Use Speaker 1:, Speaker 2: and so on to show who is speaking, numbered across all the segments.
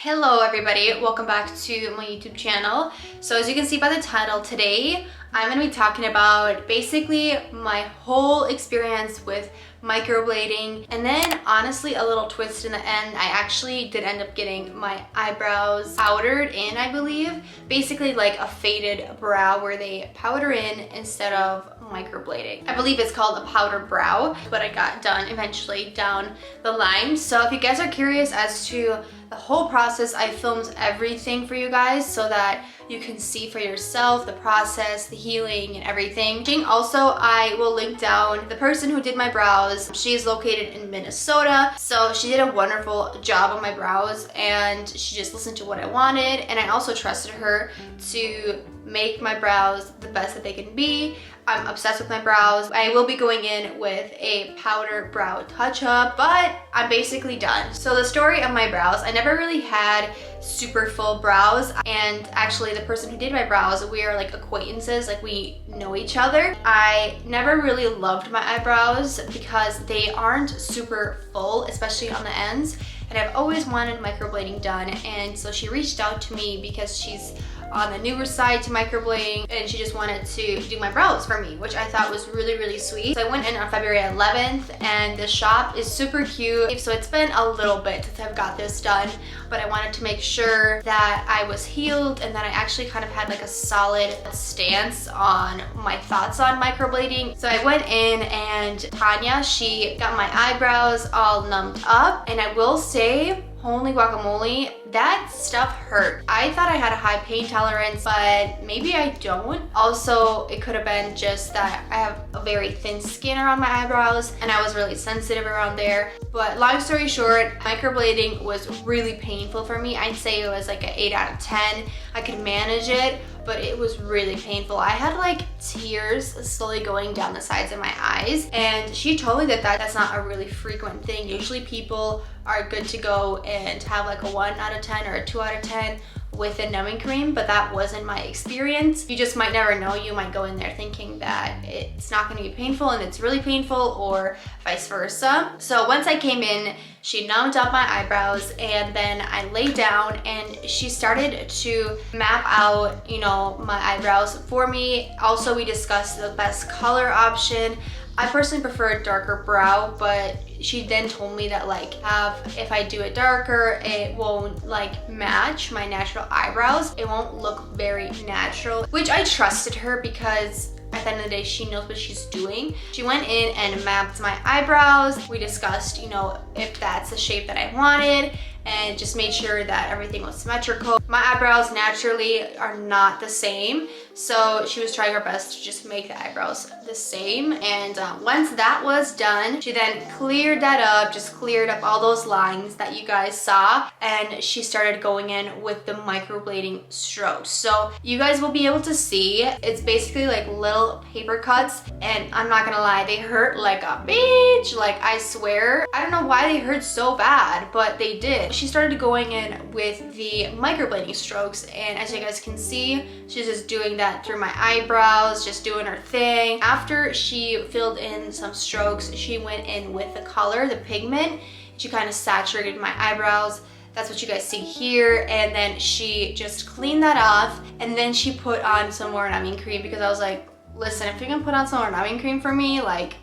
Speaker 1: Hello everybody, welcome back to my YouTube channel. So as you can see by the title, today I'm going to be talking about basically my whole experience with microblading, and then honestly a little twist in the end. I actually did end up getting my eyebrows powdered in, I believe. Basically like a faded brow where they powder in instead of microblading. I believe it's called a powder brow, but I got done eventually down the line. So if you guys are curious as to the whole process, I filmed everything for you guys so that you can see for yourself the process, the healing, and everything. Also, I will link down the person who did my brows. She is located in Minnesota, so she did a wonderful job on my brows and she just listened to what I wanted, and I also trusted her to make my brows the best that they can be. I'm obsessed with my brows. I will be going in with a powder brow touch-up, but I'm basically done. So the story of my brows, I never really had super full brows, and actually the person who did my brows, we are like acquaintances, like we know each other. I never really loved my eyebrows because they aren't super full, especially on the ends, and I've always wanted microblading done, and so she reached out to me because she's on the newer side to microblading and she just wanted to do my brows for me, which I thought was really sweet. So I went in on February 11th and the shop is super cute. So it's been a little bit since I've got this done, but I wanted to make sure that I was healed and that I actually kind of had like a solid stance on my thoughts on microblading. So I went in and Tanya, she got my eyebrows all numbed up, and I will say, holy guacamole, that stuff hurt. I thought I had a high pain tolerance, but maybe I don't. Also, it could have been just that I have a very thin skin around my eyebrows and I was really sensitive around there. But long story short, microblading was really painful for me. I'd say it was like an 8 out of 10. I could manage it, but it was really painful. I had like tears slowly going down the sides of my eyes, and she told me that that's not a really frequent thing. Usually people are good to go and have like a 1 out of 10 or a 2 out of 10 with a numbing cream, but that wasn't my experience. You just might never know. You might go in there thinking that it's not going to be painful and it's really painful, or vice versa. So once I came in, she numbed up my eyebrows and then I laid down and she started to map out, you know, my eyebrows for me. Also, we discussed the best color option. I personally prefer a darker brow, but she then told me that like if I do it darker, it won't like match my natural eyebrows. It won't look very natural, which I trusted her because at the end of the day, she knows what she's doing. She went in and mapped my eyebrows. We discussed, you know, if that's the shape that I wanted, and just made sure that everything was symmetrical. My eyebrows naturally are not the same, so she was trying her best to just make the eyebrows the same. And once that was done, she then cleared that up, just cleared up all those lines that you guys saw, and she started going in with the microblading strokes. So you guys will be able to see, it's basically like little paper cuts, and I'm not gonna lie, they hurt like a bitch. Like, I swear, I don't know why they hurt so bad, but they did. She started going in with the microblading strokes, and as you guys can see, she's just doing that through my eyebrows, just doing her thing. After she filled in some strokes, she went in with the color, the pigment. She kind of saturated my eyebrows. That's what you guys see here. And then she just cleaned that off, and then she put on some more numbing cream because I was like, listen, if you can put on some more numbing cream for me, like,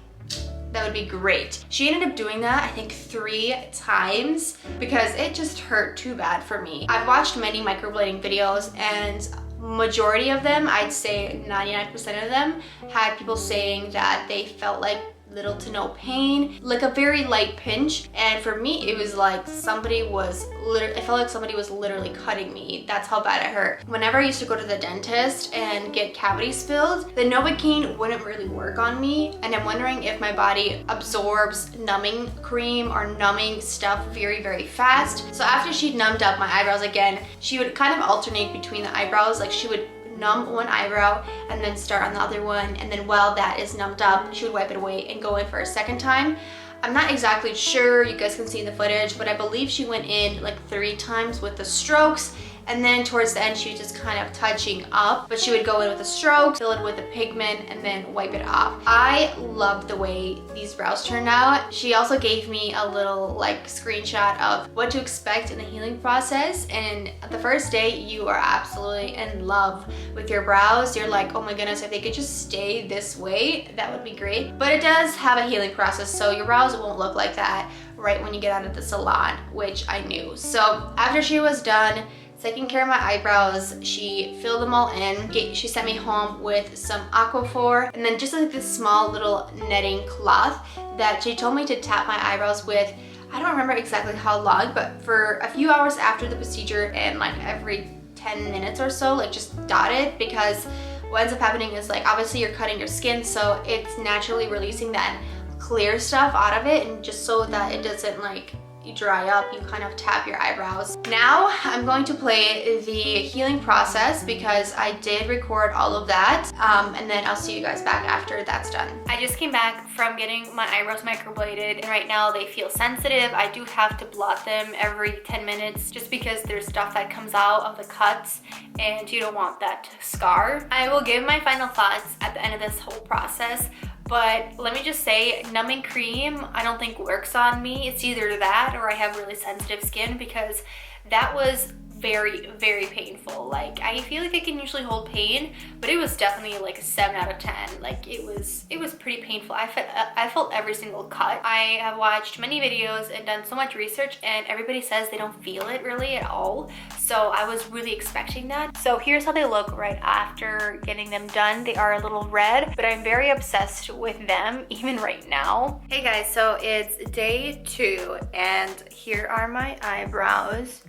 Speaker 1: that would be great. She ended up doing that, I think 3 times, because it just hurt too bad for me. I've watched many microblading videos, and majority of them, I'd say 99% of them, had people saying that they felt like little to no pain, like a very light pinch. And for me, it was like somebody was literally, I felt like somebody was literally cutting me. That's how bad it hurt. Whenever I used to go to the dentist and get cavities filled, the Novocaine wouldn't really work on me, and I'm wondering if my body absorbs numbing cream or numbing stuff very fast. So after she numbed up my eyebrows again, she would kind of alternate between the eyebrows. Like, she would numb one eyebrow and then start on the other one, and then while that is numbed up, she would wipe it away and go in for a second time. I'm not exactly sure, you guys can see the footage, but I believe she went in like 3 times with the strokes, and then towards the end she was just kind of touching up, but she would go in with a stroke, fill it with the pigment, and then wipe it off. I loved the way these brows turned out. She also gave me a little like screenshot of what to expect in the healing process, and the first day you are absolutely in love with your brows. You're like, oh my goodness, if they could just stay this way, that would be great. But it does have a healing process, so your brows won't look like that right when you get out of the salon, which I knew. So after she was done taking care of my eyebrows, she filled them all in. She sent me home with some Aquaphor and then just like this small little netting cloth that she told me to tap my eyebrows with. I don't remember exactly how long, but for a few hours after the procedure and like every 10 minutes or so, like just dot it, because what ends up happening is like obviously you're cutting your skin, so it's naturally releasing that clear stuff out of it, and just so that it doesn't like dry up, you kind of tap your eyebrows. Now I'm going to play the healing process because I did record all of that, and then I'll see you guys back after that's done. I just came back from getting my eyebrows microbladed, and right now they feel sensitive. I do have to blot them every 10 minutes just because there's stuff that comes out of the cuts and you don't want that to scar. I will give my final thoughts at the end of this whole process, but let me just say, numbing cream I don't think works on me. It's either that or I have really sensitive skin, because that was very, very painful. Like, I feel like I can usually hold pain, but it was definitely like a 7 out of 10. Like, it was pretty painful. I felt every single cut. I have watched many videos and done so much research, and everybody says they don't feel it really at all. So I was really expecting that. So here's how they look right after getting them done. They are a little red, but I'm very obsessed with them even right now. Hey guys, so it's day 2 and here are my eyebrows.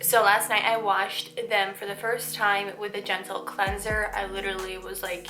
Speaker 1: So last night I washed them for the first time with a gentle cleanser. I literally was like,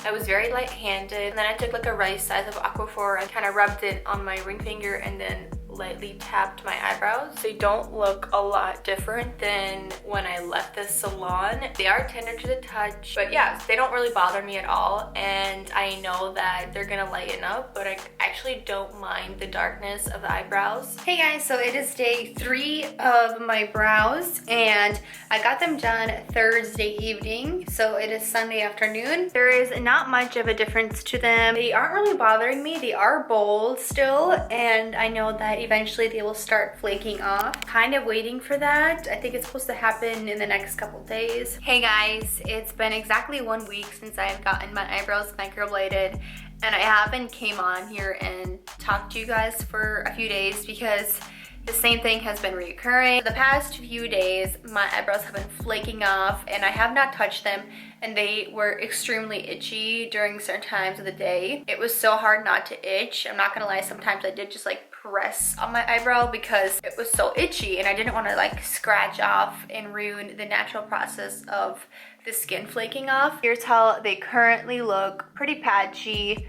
Speaker 1: I was very light-handed, and then I took like a rice size of Aquaphor and kind of rubbed it on my ring finger and then lightly tapped my eyebrows. They don't look a lot different than when I left the salon. They are tender to the touch, but yeah, they don't really bother me at all, and I know that they're gonna lighten up, but I actually don't mind the darkness of the eyebrows. Hey guys, so it is day 3 of my brows, and I got them done Thursday evening, so it is Sunday afternoon. There is not much of a difference to them. They aren't really bothering me. They are bold still, and I know that eventually they will start flaking off. Kind of waiting for that. I think it's supposed to happen in the next couple days. Hey guys, it's been exactly 1 week since I've gotten my eyebrows microbladed, and I haven't came on here and talked to you guys for a few days because the same thing has been reoccurring. The past few days, my eyebrows have been flaking off and I have not touched them, and they were extremely itchy during certain times of the day. It was so hard not to itch. I'm not gonna lie, sometimes I did just like press on my eyebrow because it was so itchy and I didn't want to like scratch off and ruin the natural process of the skin flaking off. Here's how they currently look, pretty patchy,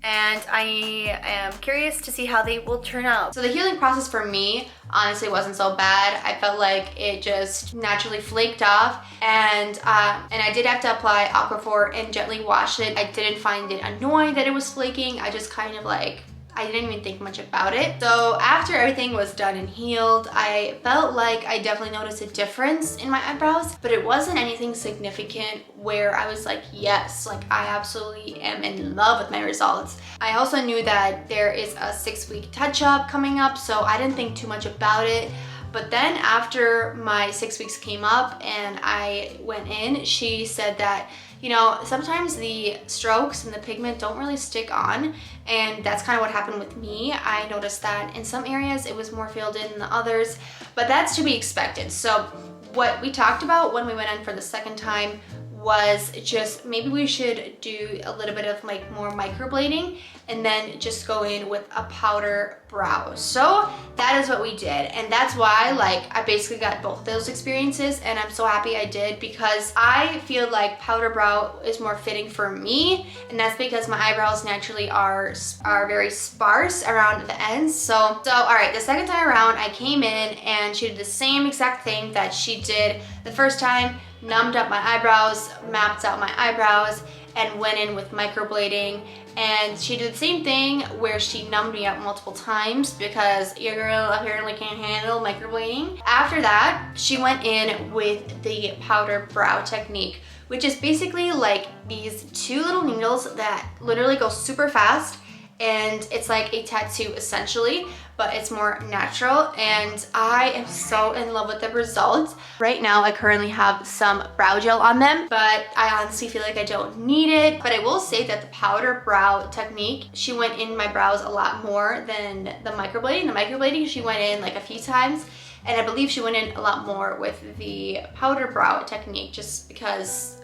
Speaker 1: and I am curious to see how they will turn out. So the healing process for me honestly wasn't so bad. I felt like it just naturally flaked off, and I did have to apply Aquaphor and gently wash it. I didn't find it annoying that it was flaking. I just kind of like, I didn't even think much about it. So after everything was done and healed, I felt like I definitely noticed a difference in my eyebrows, but it wasn't anything significant where I was like, yes, like I absolutely am in love with my results. I also knew that there is a 6-week touch-up coming up, so I didn't think too much about it. But then after my 6 weeks came up and I went in, she said that, you know, sometimes the strokes and the pigment don't really stick on, and that's kind of what happened with me. I noticed that in some areas it was more filled in than others, but that's to be expected. So what we talked about when we went in for the second time was just maybe we should do a little bit of like more microblading and then just go in with a powder brow. So that is what we did, and that's why like I basically got both those experiences, and I'm so happy I did because I feel like powder brow is more fitting for me, and that's because my eyebrows naturally are very sparse around the ends. So all right, the second time around I came in and she did the same exact thing that she did the first time, numbed up my eyebrows, mapped out my eyebrows, and went in with microblading, and she did the same thing where she numbed me up multiple times because your girl apparently can't handle microblading. After that, she went in with the powder brow technique, which is basically like these two little needles that literally go super fast, and it's like a tattoo essentially, but it's more natural, and I am so in love with the results. Right now I currently have some brow gel on them, but I honestly feel like I don't need it. But I will say that the powder brow technique, she went in my brows a lot more than the microblading. The microblading, she went in like a few times, and I believe she went in a lot more with the powder brow technique just because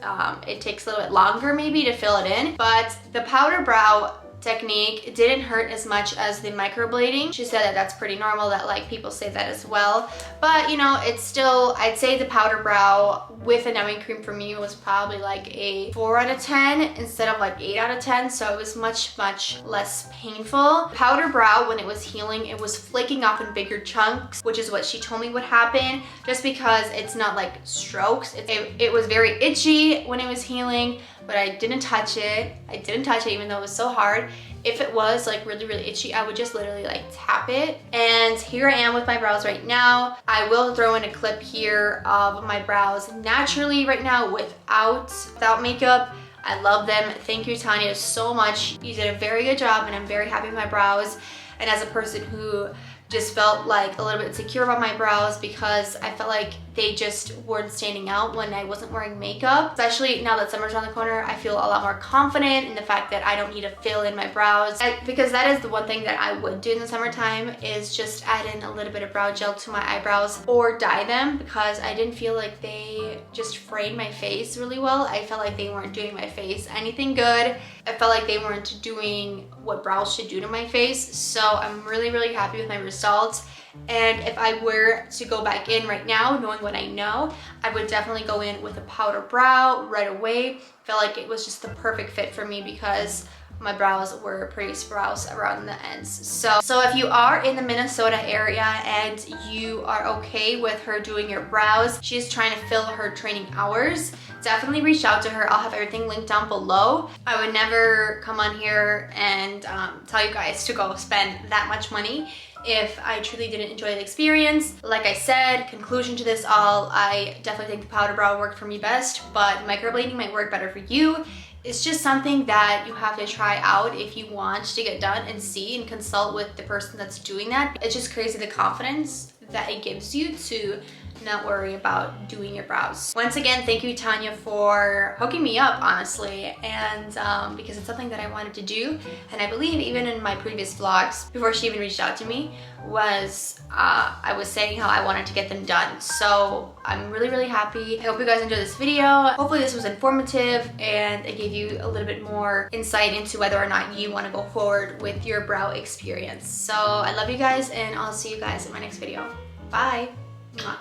Speaker 1: it takes a little bit longer maybe to fill it in. But the powder brow technique didn't hurt as much as the microblading. She said that that's pretty normal, that like people say that as well, but you know, it's still, I'd say the powder brow with a numbing cream for me was probably like a 4 out of 10 instead of like 8 out of 10, so it was much less painful. Powder brow, when it was healing, it was flaking off in bigger chunks, which is what she told me would happen, just because it's not like strokes. It was very itchy when it was healing, but I didn't touch it. I didn't touch it even though it was so hard. If it was like really itchy, I would just literally like tap it. And here I am with my brows right now. I will throw in a clip here of my brows naturally right now without makeup. I love them. Thank you, Tanya, so much. You did a very good job, and I'm very happy with my brows. And as a person who just felt like a little bit insecure about my brows because I felt like they just weren't standing out when I wasn't wearing makeup. Especially now that summer's around the corner, I feel a lot more confident in the fact that I don't need to fill in my brows. Because that is the one thing that I would do in the summertime, is just add in a little bit of brow gel to my eyebrows or dye them, because I didn't feel like they just framed my face really well. I felt like they weren't doing my face anything good. I felt like they weren't doing what brows should do to my face. So I'm really happy with my results. And if I were to go back in right now, knowing what I know, I would definitely go in with a powder brow right away. Felt like it was just the perfect fit for me because my brows were pretty sprouse around the ends. So if you are in the Minnesota area and you are okay with her doing your brows, she's trying to fill her training hours, definitely reach out to her. I'll have everything linked down below. I would never come on here and tell you guys to go spend that much money if I truly didn't enjoy the experience. Like I said, conclusion to this all, I definitely think the powder brow worked for me best, but microblading might work better for you. It's just something that you have to try out if you want to get done and see and consult with the person that's doing that. It's just crazy the confidence that it gives you to not worry about doing your brows. Once again, thank you, Tanya, for hooking me up, honestly, and because it's something that I wanted to do, and I believe even in my previous vlogs, before she even reached out to me, I was saying how I wanted to get them done. So I'm really happy. I hope you guys enjoyed this video. Hopefully this was informative and it gave you a little bit more insight into whether or not you want to go forward with your brow experience. So I love you guys, and I'll see you guys in my next video. Bye. Mwah.